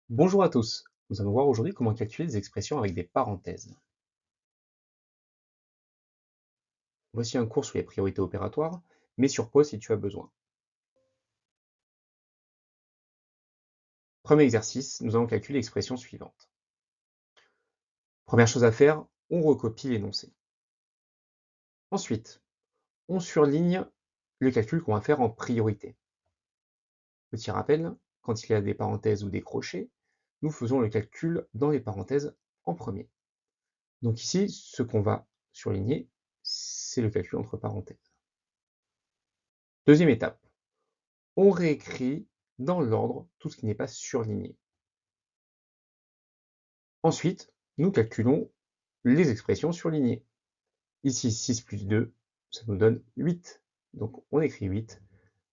Bonjour à tous, nous allons voir aujourd'hui comment calculer des expressions avec des parenthèses. Voici un cours sur les priorités opératoires, mets sur pause si tu as besoin. Premier exercice, nous allons calculer l'expression suivante. Première chose à faire, on recopie l'énoncé. Ensuite, on surligne le calcul qu'on va faire en priorité. Petit rappel, quand il y a des parenthèses ou des crochets, nous faisons le calcul dans les parenthèses en premier. Donc ici, ce qu'on va surligner, c'est le calcul entre parenthèses. Deuxième étape, on réécrit dans l'ordre tout ce qui n'est pas surligné. Ensuite, nous calculons les expressions surlignées. Ici, 6 plus 2, ça nous donne 8. Donc on écrit 8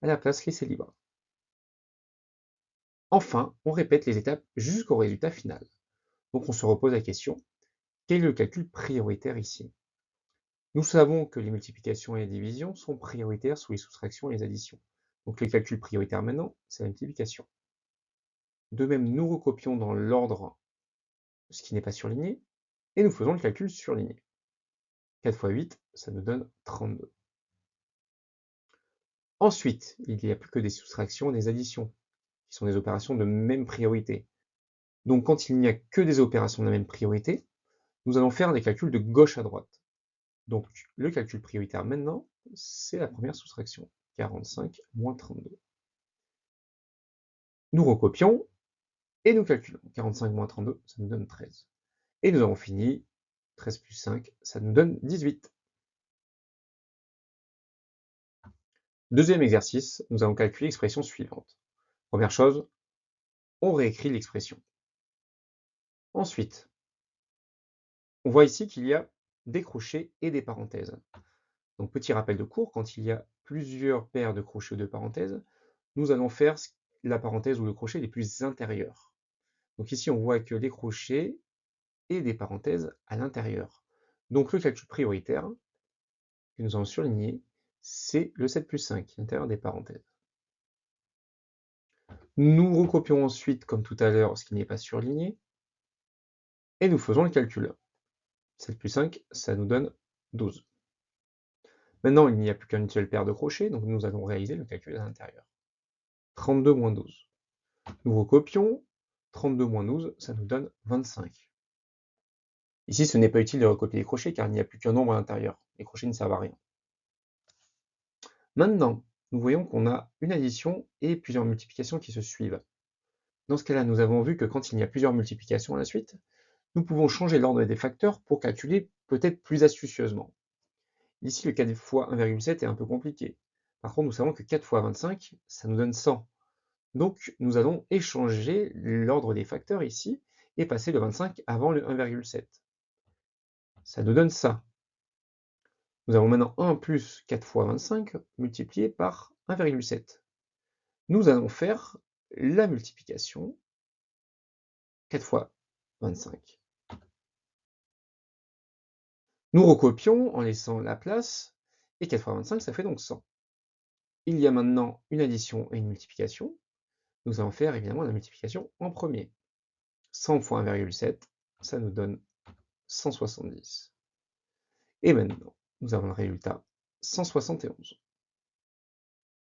à la place laissée libre. Enfin, on répète les étapes jusqu'au résultat final. Donc on se repose la question, quel est le calcul prioritaire ici? Nous savons que les multiplications et les divisions sont prioritaires sous les soustractions et les additions. Donc le calcul prioritaire maintenant, c'est la multiplication. De même, nous recopions dans l'ordre ce qui n'est pas surligné, et nous faisons le calcul surligné. 4 fois 8, ça nous donne 32. Ensuite, il n'y a plus que des soustractions et des additions, qui sont des opérations de même priorité. Donc quand il n'y a que des opérations de même priorité, nous allons faire des calculs de gauche à droite. Donc le calcul prioritaire maintenant, c'est la première soustraction, 45 moins 32. Nous recopions et nous calculons. 45 moins 32, ça nous donne 13. Et nous avons fini, 13 plus 5, ça nous donne 18. Deuxième exercice, nous allons calculer l'expression suivante. Première chose, on réécrit l'expression. Ensuite, on voit ici qu'il y a des crochets et des parenthèses. Donc petit rappel de cours, quand il y a plusieurs paires de crochets ou de parenthèses, nous allons faire la parenthèse ou le crochet les plus intérieurs. Donc ici, on voit que les crochets et des parenthèses à l'intérieur. Donc le calcul prioritaire que nous allons surligner, c'est le 7 plus 5, l'intérieur des parenthèses. Nous recopions ensuite, comme tout à l'heure, ce qui n'est pas surligné, et nous faisons le calcul. 7 plus 5, ça nous donne 12. Maintenant, il n'y a plus qu'une seule paire de crochets, donc nous allons réaliser le calcul à l'intérieur. 32 moins 12. Nous recopions, 32 moins 12, ça nous donne 25. Ici, ce n'est pas utile de recopier les crochets car il n'y a plus qu'un nombre à l'intérieur. Les crochets ne servent à rien. Maintenant, nous voyons qu'on a une addition et plusieurs multiplications qui se suivent. Dans ce cas-là, nous avons vu que quand il y a plusieurs multiplications à la suite, nous pouvons changer l'ordre des facteurs pour calculer peut-être plus astucieusement. Ici, le 4 fois 1,7 est un peu compliqué. Par contre, nous savons que 4 fois 25, ça nous donne 100. Donc, nous allons échanger l'ordre des facteurs ici et passer le 25 avant le 1,7. Ça nous donne ça. Nous avons maintenant 1 plus 4 fois 25 multiplié par 1,7. Nous allons faire la multiplication 4 fois 25. Nous recopions en laissant la place, et 4 fois 25, ça fait donc 100. Il y a maintenant une addition et une multiplication. Nous allons faire évidemment la multiplication en premier. 100 fois 1,7, ça nous donne 170. Et maintenant, nous avons le résultat 171.